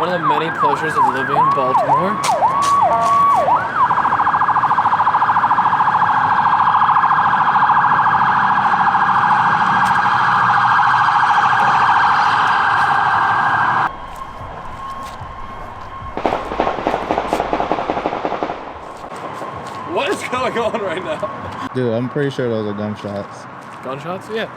one of the many pleasures of living in Baltimore. What is going on right now? Dude, I'm pretty sure those are gunshots. Gunshots? Yeah.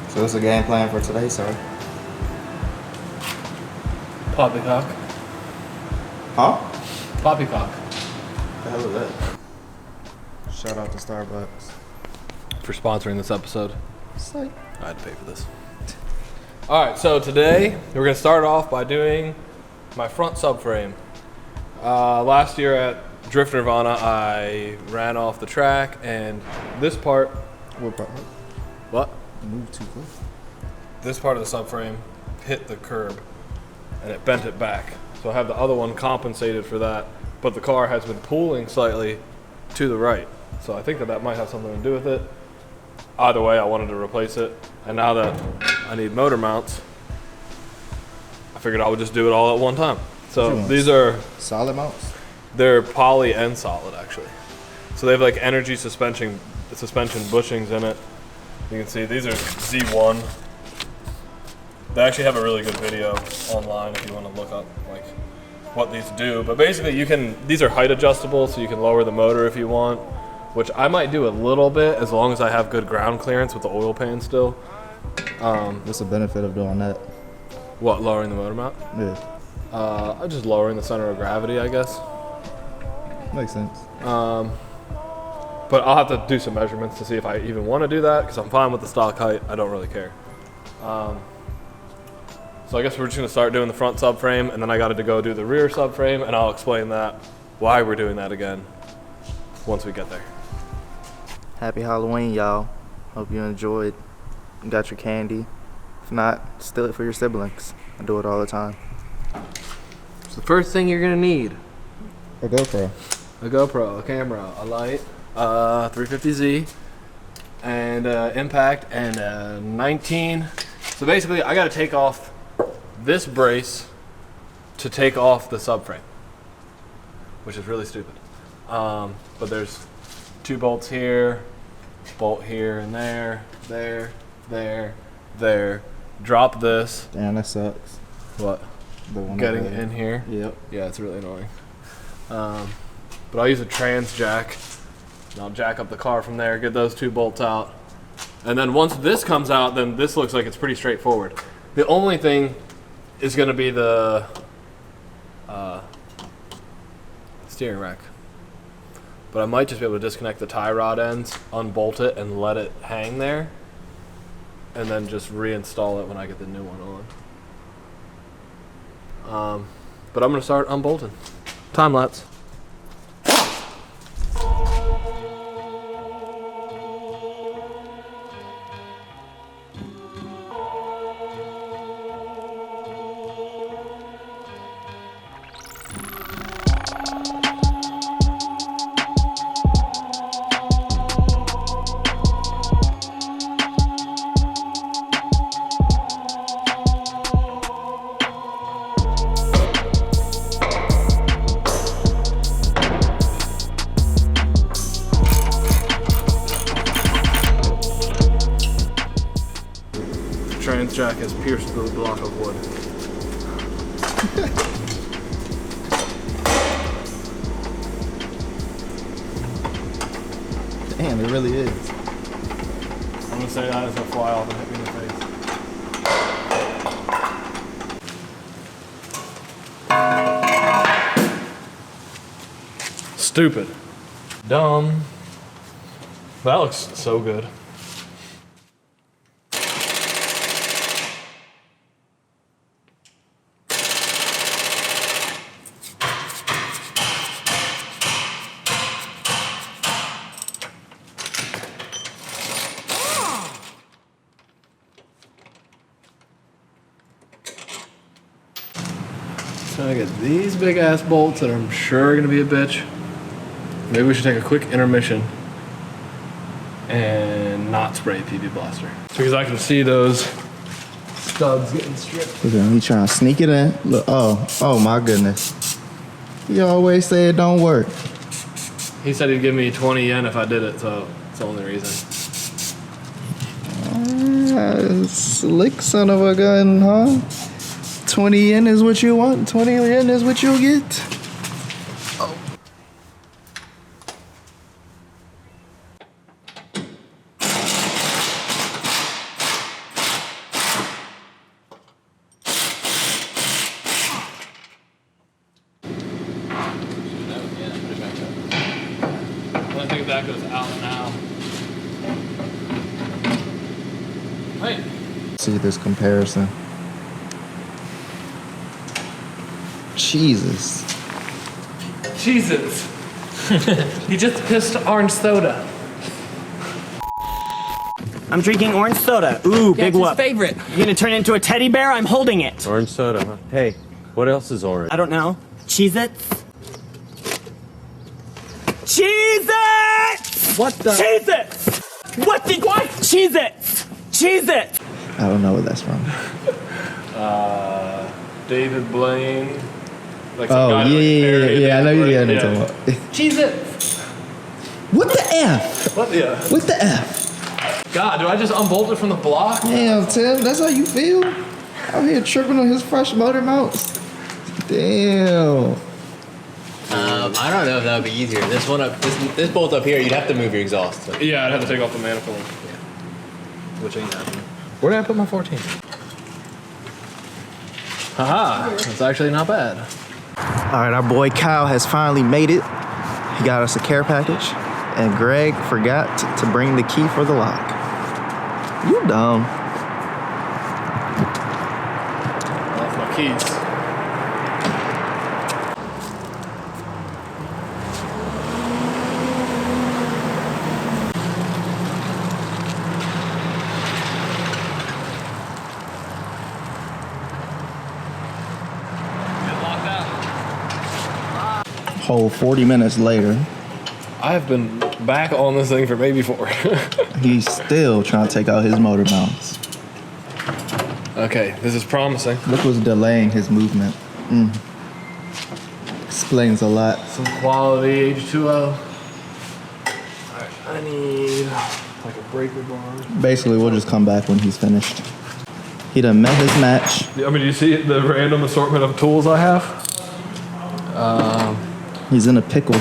So what's the game plan for today, sir? Poppycock. Huh? Poppycock. What the hell is that? Shout out to Starbucks. For sponsoring this episode. Psych. I had to pay for this. All right, so today we're gonna start off by doing my front subframe. Last year at Drift Nirvana, I ran off the track, and this part. What part? What? Move too close. This part of the subframe hit the curb, and it bent it back. So I have the other one compensated for that, but the car has been pulling slightly to the right. So I think that might have something to do with it. Either way, I wanted to replace it. And now that I need motor mounts, I figured I would just do it all at one time. So these are solid mounts? They're poly and solid, actually. So they have like energy suspension bushings in it. You can see these are Z1. They actually have a really good video online if you want to look up like what these do. But basically these are height adjustable, so you can lower the motor if you want, which I might do a little bit as long as I have good ground clearance with the oil pan still. What's the benefit of doing that? What, lowering the motor mount? Yeah. Just lowering the center of gravity, I guess. Makes sense. But I'll have to do some measurements to see if I even want to do that, because I'm fine with the stock height. I don't really care. So I guess we're just going to start doing the front subframe, and then I got to go do the rear subframe, and I'll explain that, why we're doing that again, once we get there. Happy Halloween, y'all. Hope you enjoyed. Got your candy. If not, steal it for your siblings. I do it all the time. So the first thing you're going to need. A GoPro. A GoPro, a camera, a light, 350z, and impact, and 19. So basically, I got to take off this brace to take off the subframe, which is really stupid. But there's 2 bolts here, bolt here and there, there. Drop this. Damn, that sucks. What? The one Getting in here? Yep. Yeah, it's really annoying. But I'll use a trans jack, and I'll jack up the car from there, get those 2 bolts out. And then once this comes out, then this looks like it's pretty straightforward. The only thing is going to be the steering rack. But I might just be able to disconnect the tie rod ends, unbolt it, and let it hang there. And then just reinstall it when I get the new one on. But I'm going to start unbolting. Time lapse. Trans jack has pierced the block of wood. Damn, it really is. I'm gonna say that as I fly off and hit me in the face. Stupid. Dumb. That looks so good. So I get these big ass bolts that I'm sure are gonna be a bitch. Maybe we should take a quick intermission and not spray PB Blaster. Because I can see those studs getting stripped. Look at him, he trying to sneak it in. Look, oh my goodness. You always say it don't work. He said he'd give me 20 yen if I did it, so it's the only reason. Slick son of a gun, huh? 20 yen is what you want, 20 yen is what you'll get. I think that goes out now. Hey. See this comparison. Jesus. Jesus. He just pissed orange soda. I'm drinking orange soda. Ooh, big it's whoop. his favorite. You're gonna turn it into a teddy bear? I'm holding it. Orange soda, huh? Hey, what else is orange? I don't know. Cheez-Its? Cheez-Its! What the? Cheez-Its! What the? What? Cheez-Its! Cheez-Its! I don't know where that's from. David Blaine. Like Oh, some guy yeah, I know you're yeah. talking about. Cheese it. What the F? What? Yeah. What the F? God, do I just unbolt it from the block? Damn, Tim, that's how you feel? Out here tripping on his fresh motor mounts. Damn. I don't know if that would be easier. This one up, this bolt up here, you'd have to move your exhaust. So. Yeah, I'd have to take off the manifold. Which ain't happening. Where did I put my 14? Haha, that's actually not bad. All right, our boy Kyle has finally made it. He got us a care package, and Greg forgot to bring the key for the lock. You dumb. That's my keys. Whole 40 minutes later, I've been back on this thing for maybe 4. he's still trying to take out his motor mounts. Okay, this is promising. Look what's delaying his movement. Explains a lot. Some quality H2O. Alright, I need like a breaker bar. Basically, we'll just come back when he's finished. He done met his match. I mean, do you see the random assortment of tools I have? He's in a pickle.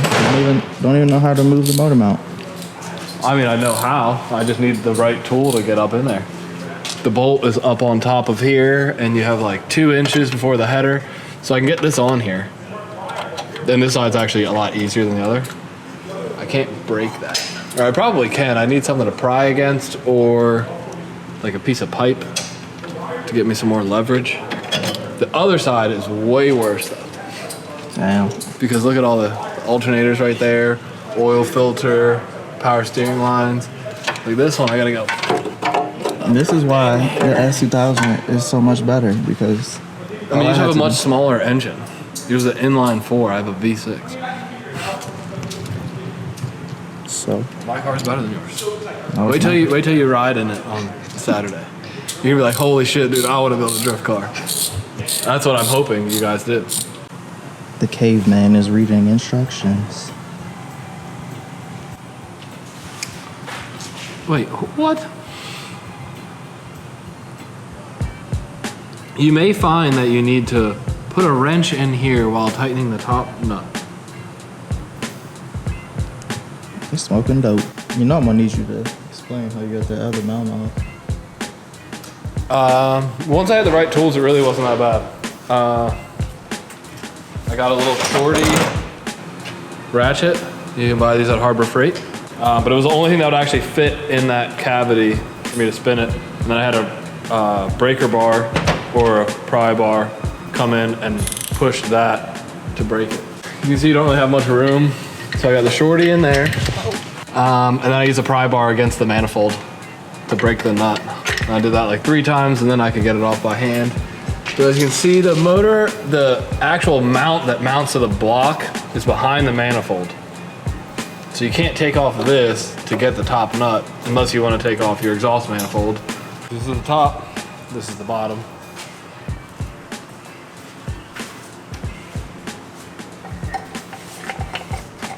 Don't even know how to move the motor mount. I mean, I know how. I just need the right tool to get up in there. The bolt is up on top of here, and you have like 2 inches before the header. So I can get this on here. Then this side's actually a lot easier than the other. I can't break that. Or I probably can. I need something to pry against, or like a piece of pipe to get me some more leverage. The other side is way worse though. Damn. Because look at all the alternators right there, oil filter, power steering lines. Like this one, I gotta go. And this is why the S2000 is so much better, because I mean, you have a much smaller engine. Yours is an inline 4, I have a V6. So My car's better than yours. no, Wait it's till you ride in it on Saturday. You're gonna be like, holy shit, dude, I wanna build a drift car. That's what I'm hoping you guys do. the caveman is reading instructions. Wait, what? You may find that you need to put a wrench in here while tightening the top nut. You're smoking dope. You know I'm gonna need you to explain how you got the other mount on. Once I had the right tools, it really wasn't that bad. I got a little shorty ratchet. You can buy these at Harbor Freight. But it was the only thing that would actually fit in that cavity for me to spin it. And then I had a breaker bar or a pry bar come in and push that to break it. You can see you don't really have much room. So I got the shorty in there. And then I use a pry bar against the manifold to break the nut. And I did that like 3 times, and then I could get it off by hand. So as you can see, the motor, the actual mount that mounts to the block is behind the manifold. So you can't take off this to get the top nut unless you want to take off your exhaust manifold. This is the top, this is the bottom.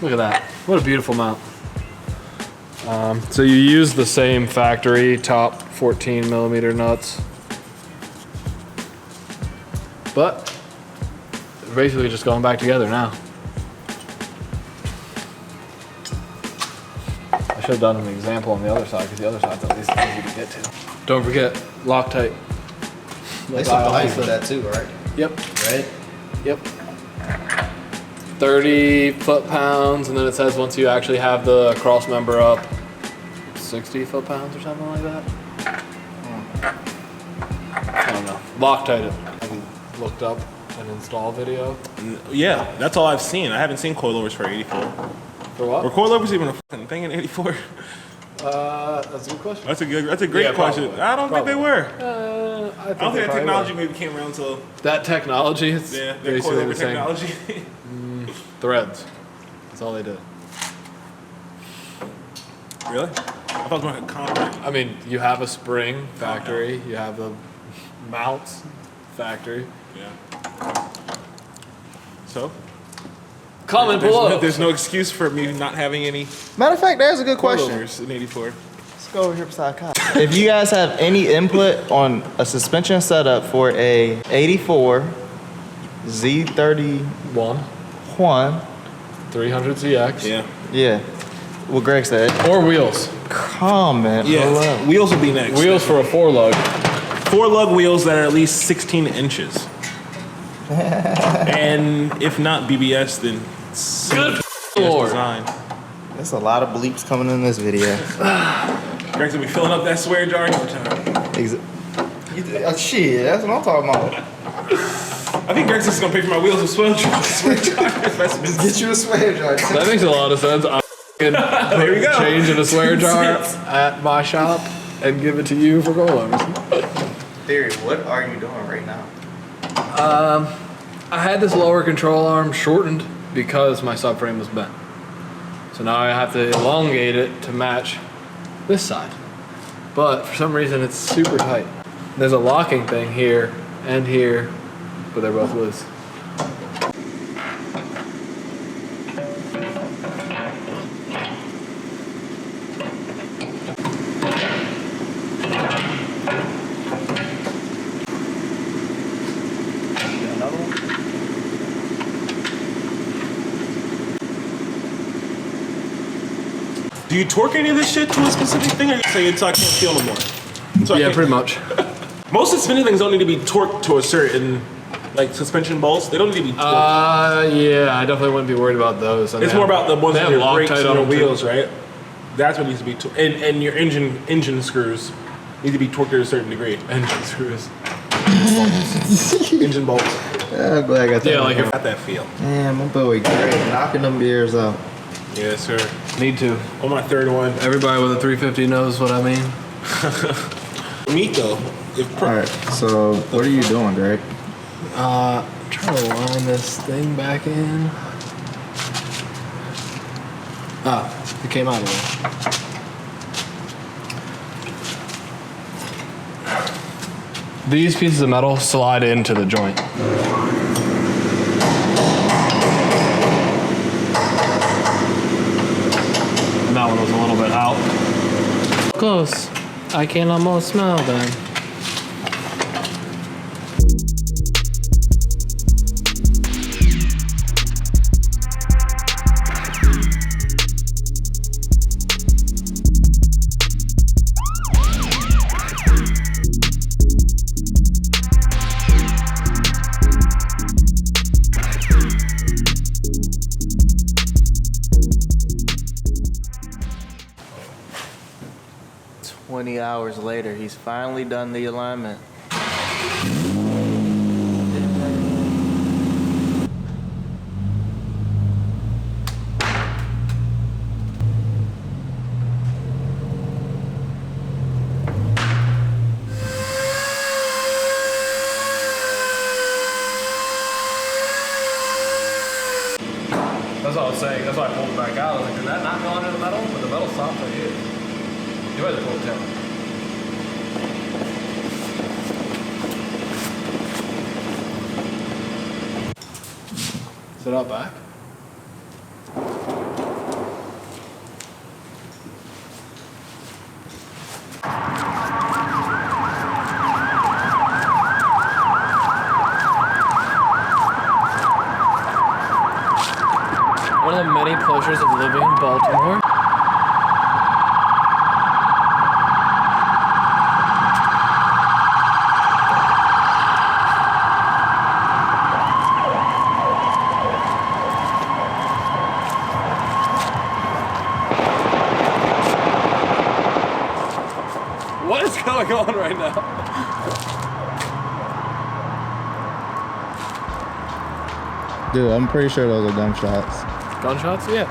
Look at that, what a beautiful mount. So you use the same factory top 14 millimeter nuts, but they're basically just going back together now. I should have done an example on the other side because the other side's at least easy to get to. Don't forget, Loctite. They supply for that too, right? Yep. Right? Yep. 30 foot-pounds, and then it says once you actually have the cross member up, 60 foot-pounds or something like that. I don't know. Loctite it. Have you looked up an install video? Yeah, that's all I've seen. I haven't seen coilovers for 84. For what? Were coilovers even a fucking thing in 84? That's a good question. That's a great question. Probably. I don't think they were. I I don't think that technology maybe came around until that technology is that basically coilover the same. technology. Threads. That's all they did. Really? I thought it was like a compact. I mean, you have a spring factory, you have the mounts factory. Yeah. So? Comment below. There's no excuse for me not having any Matter of fact, there's a good question. coilovers in 84. Let's go over here beside Kyle. If you guys have any input on a suspension setup for a 84 Z31, 300ZX. Yeah. What Greg said. Or wheels. Comment Yeah. below. Wheels would be next. Wheels for a 4-lug. 4-lug wheels that are at least 16 inches. And if not BBS, then Good Lord. design. There's a lot of bleeps coming in this video. Greg's gonna be filling up that swear jar no time. Shit, that's what I'm talking about. I think Greg's just gonna pay for my wheels with swear jars. Just get you a swear jar. That makes a lot of sense. I'm There you go. change in a swear jar at my shop and give it to you for coilovers. Theory, what are you doing right now? I had this lower control arm shortened because my subframe was bent. So now I have to elongate it to match this side. But for some reason it's super tight. There's a locking thing here and here, but they're both loose. Do you torque any of this shit to a specific thing, or you say it's I can't feel no more? So Yeah, pretty much. Most suspended things don't need to be torqued to a certain, like suspension bolts. They don't need to be torqued. Yeah, I definitely wouldn't be worried about those. And It's more about the ones they on have your brakes Loctite and on your them, too. wheels, right? That's what needs to be torqued. And your engine screws need to be torqued to a certain degree. Engine screws. Engine bolts. I'm glad I got that. Yeah, like if Got that feel. Man, my boy Greg knocking them beers out. Yes, sir. need to. On my third one. Everybody with a 350 knows what I mean. Me though. Alright, so what are you doing, Greg? Trying to line this thing back in. It came out of there. These pieces of metal slide into the joint. And that one was a little bit out. Close. I can almost smell them. Hours later, he's finally done the alignment. what I was saying. That's why I pulled it back out. I was like, did that not go under the metal? But the metal stopped right here. You had to pull it down. Is it out back? One of the many pleasures of living in Baltimore. What is going on right now? Dude, I'm pretty sure those are gunshots. Gunshots? Yeah.